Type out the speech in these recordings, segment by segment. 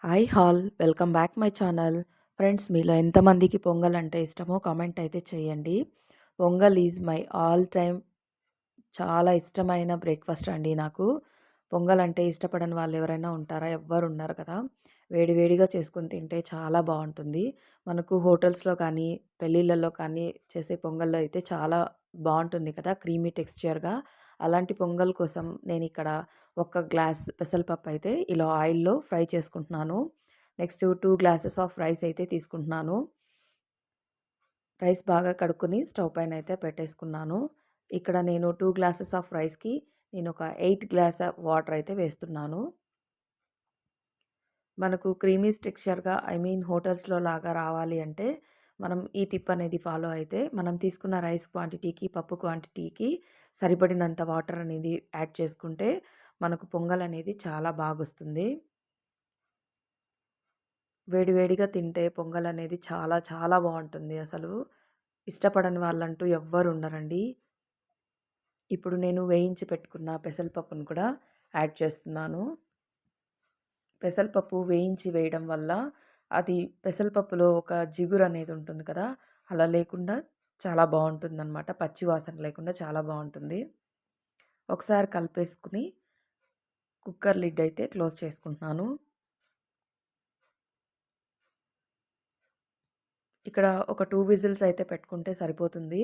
Hi hall welcome back my channel. Friends, మీలో ఎంతమందికి పొంగల్ అంటే ఇష్టమో కామెంట్ అయితే చేయండి. Pongal is my all time చాలా ఇష్టమైన బ్రేక్ఫాస్ట్ అండి నాకు. పొంగల్ అంటే ఇష్టపడని వాళ్ళు ఎవరైనా ఉంటారా? ఎవ్వరు ఉండరు కదా. వేడి వేడిగా చేసుకొని తింటే చాలా బాగుంటుంది. మనకు హోటల్స్లో కానీ పెళ్ళిళ్ళలో కానీ చేసే పొంగల్లో అయితే చాలా బాగుంటుంది కదా, క్రీమీ టెక్స్చర్గా. అలాంటి పొంగల్ కోసం నేను ఇక్కడ ఒక గ్లాస్ పెసరపప్పు అయితే ఇలా ఆయిల్లో ఫ్రై చేసుకుంటున్నాను. నెక్స్ట్ 2 గ్లాసెస్ ఆఫ్ రైస్ అయితే తీసుకుంటున్నాను. రైస్ బాగా కడుక్కొని స్టవ్ పైన అయితే పెట్టేసుకున్నాను. ఇక్కడ నేను 2 గ్లాసెస్ ఆఫ్ రైస్‌కి నేను ఒక 8 గ్లాస్ ఆఫ్ వాటర్ అయితే వేస్తున్నాను. మనకు క్రీమీ టెక్స్చర్‌గా హోటల్స్‌లో లాగా రావాలి అంటే మనం ఈ టిప్ అనేది ఫాలో అయితే మనం తీసుకున్న రైస్ క్వాంటిటీకి, పప్పు క్వాంటిటీకి సరిపడినంత వాటర్ అనేది యాడ్ చేసుకుంటే మనకు పొంగల్ అనేది చాలా బాగొస్తుంది. వేడి వేడిగా తింటే పొంగల్ అనేది చాలా చాలా బాగుంటుంది అసలు. ఇష్టపడని వాళ్ళంటూ ఎవ్వరు ఉండరండి. ఇప్పుడు నేను వేయించి పెట్టుకున్న పెసరపప్పును కూడా యాడ్ చేస్తున్నాను. పెసరపప్పు వేయించి వేయడం వల్ల అది పెసరపప్పులో ఒక జిగురు అనేది ఉంటుంది కదా, అలా లేకుండా చాలా బాగుంటుందన్నమాట. పచ్చి వాసన లేకుండా చాలా బాగుంటుంది. ఒకసారి కలిపేసుకుని కుక్కర్ లిడ్ అయితే క్లోజ్ చేసుకుంటున్నాను. ఇక్కడ ఒక 2 విజిల్స్ అయితే పెట్టుకుంటే సరిపోతుంది.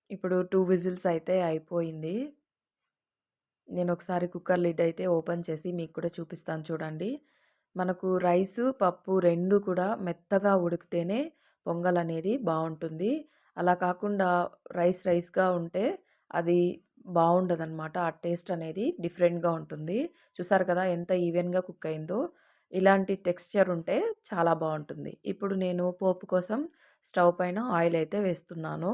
ఇప్పుడు 2 విజిల్స్ అయితే అయిపోయింది. నేను ఒకసారి కుక్కర్ లిడ్ అయితే ఓపెన్ చేసి మీకు కూడా చూపిస్తాను చూడండి. మనకు రైసు, పప్పు 2 కూడా మెత్తగా ఉడికితేనే పొంగల్ అనేది బావుంటుంది. అలా కాకుండా రైస్‌గా ఉంటే అది బావుండదనమాట. ఆ టేస్ట్ అనేది డిఫరెంట్‌గా ఉంటుంది. చూసారు కదా ఎంత ఈవెన్‌గా కుక్ అయిందో. ఇలాంటి టెక్స్చర్ ఉంటే చాలా బావుంటుంది. ఇప్పుడు నేను పోపు కోసం స్టవ్ పైన ఆయిల్ అయితే వేస్తున్నాను.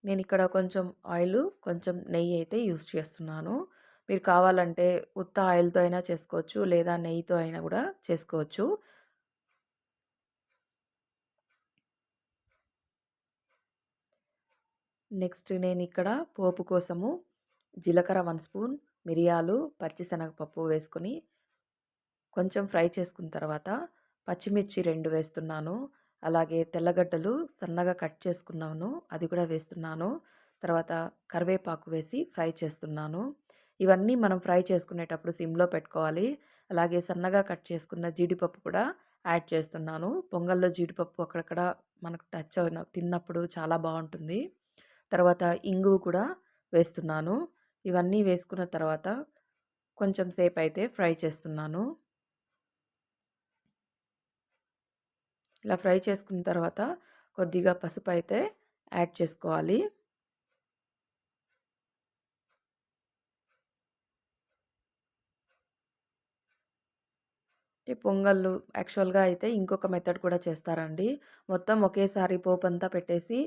నేనిక్కడ కొంచెం ఆయిలు, కొంచెం నెయ్యి అయితే యూజ్ చేస్తున్నాను. మీరు కావాలంటే ఉత్త ఆయిల్‌తో అయినా చేసుకోవచ్చు. లేదా నెయ్యితో అయినా గూడా చేసుకోవచ్చు. నెక్స్ట్ నేనిక్కడ పోపు కోసము జీలకర్ర 1 స్పూన్, మిరియాలు, పచ్చిశనగపప్పు వేసుకొని కొంచెం ఫ్రై చేసుకున్న తర్వాత పచ్చిమిర్చి 2 వేస్తున్నాను. అలాగే తెల్లగడ్డలు సన్నగా కట్ చేసుకున్నాను, అది కూడా వేస్తున్నాను. తర్వాత కరివేపాకు వేసి ఫ్రై చేస్తున్నాను. ఇవన్నీ మనం ఫ్రై చేసుకునేటప్పుడు సిమ్‌లో పెట్టుకోవాలి. అలాగే సన్నగా కట్ చేసుకున్న జీడిపప్పు కూడా యాడ్ చేస్తున్నాను. పొంగల్‌లో జీడిపప్పు అక్కడక్కడ మనకు టచ్ అయిన తిన్నప్పుడు చాలా బావుంటుంది. తర్వాత ఇంగువ కూడా వేస్తున్నాను. ఇవన్నీ వేసుకున్న తర్వాత కొంచెం సేపయితే ఫ్రై చేస్తున్నాను. ఇలా ఫ్రై చేసుకున్న తర్వాత కొద్దిగా పసుపయితే యాడ్ చేసుకోవాలి. ఈ పొంగల్లు యాక్చువల్‌గా అయితే ఇంకొక మెథడ్ కూడా చేస్తారండి. మొత్తం ఒకేసారి పోపంతా పెట్టేసి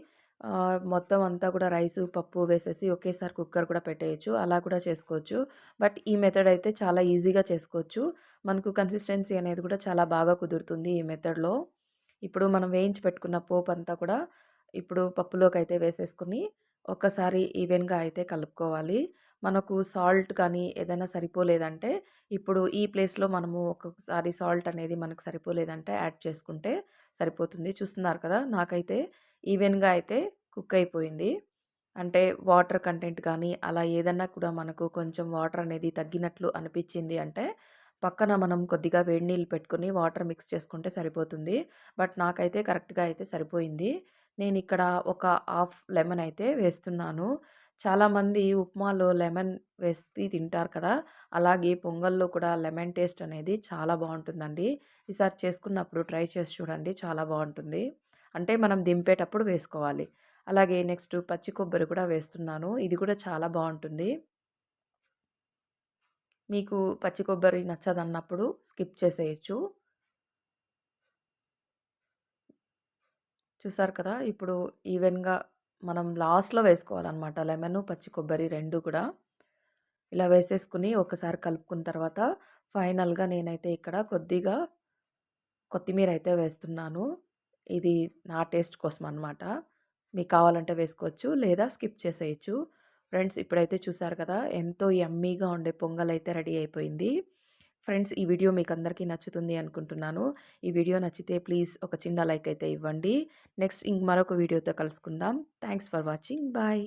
మొత్తం అంతా కూడా రైసు, పప్పు వేసేసి ఒకేసారి కుక్కర్ కూడా పెట్టేయొచ్చు. అలా కూడా చేసుకోవచ్చు. బట్ ఈ మెథడ్ అయితే చాలా ఈజీగా చేసుకోవచ్చు. మనకు కన్సిస్టెన్సీ అనేది కూడా చాలా బాగా కుదురుతుంది ఈ మెథడ్‌లో. ఇప్పుడు మనం వేయించి పెట్టుకున్న పోపంతా కూడా ఇప్పుడు పప్పులోకైతే వేసేసుకొని ఒక్కసారి ఈవెన్‌గా అయితే కలుపుకోవాలి. మనకు సాల్ట్ కానీ ఏదైనా సరిపోలేదంటే ఇప్పుడు ఈ ప్లేస్‌లో మనము ఒక్కొక్కసారి సాల్ట్ అనేది మనకు సరిపోలేదంటే యాడ్ చేసుకుంటే సరిపోతుంది. చూస్తున్నారు కదా, నాకైతే ఈవెన్‌గా అయితే కుక్ అయిపోయింది. అంటే వాటర్ కంటెంట్ కానీ అలా ఏదన్నా కూడా మనకు కొంచెం వాటర్ అనేది తగ్గినట్లు అనిపిచ్చింది అంటే పక్కన మనం కొద్దిగా వేడి నీళ్ళు పెట్టుకొని వాటర్ మిక్స్ చేసుకుంటే సరిపోతుంది. బట్ నాకైతే కరెక్ట్‌గా అయితే సరిపోయింది. నేనిక్కడ ఒక హాఫ్ లెమన్ అయితే వేస్తున్నాను. చాలామంది ఉప్మాలో లెమన్ వేసి తింటారు కదా, అలాగే పొంగల్‌లో కూడా లెమన్ టేస్ట్ అనేది చాలా బావుంటుందండి. ఈసారి చేసుకున్నప్పుడు ట్రై చేసి చూడండి, చాలా బావుంటుంది. అంటే మనం దింపేటప్పుడు వేసుకోవాలి. అలాగే నెక్స్ట్ పచ్చి కొబ్బరి కూడా వేస్తున్నాను. ఇది కూడా చాలా బావుంటుంది. మీకు పచ్చి కొబ్బరి నచ్చదన్నప్పుడు స్కిప్ చేసేయొచ్చు. చూసారు కదా, ఇప్పుడు ఈవెన్‌గా మనం లాస్ట్‌లో వేసుకోవాలనమాట. లెమను, పచ్చి కొబ్బరి 2 కూడా. ఇలా వేసేసుకొని ఒకసారి కలుపుకున్న తర్వాత ఫైనల్‌గా నేనైతే ఇక్కడ కొద్దిగా కొత్తిమీర అయితే వేస్తున్నాను. ఇది నా టేస్ట్ కోసం అనమాట. మీకు కావాలంటే వేసుకోవచ్చు. లేదా స్కిప్ చేసేయొచ్చు. ఫ్రెండ్స్ ఇప్పుడైతే చూసారు కదా! ఎంతో యమ్మీగా ఉండే పొంగలైతే రెడీ అయిపోయింది. ఫ్రెండ్స్ ఈ వీడియో మీకందరికీ నచ్చుతుంది అనుకుంటున్నాను. ఈ వీడియో నచ్చితే ప్లీజ్ ఒక చిన్న లైక్ అయితే ఇవ్వండి. నెక్స్ట్ మరొక వీడియోతో కలుసుకుందాం. Thanks for watching. బాయ్.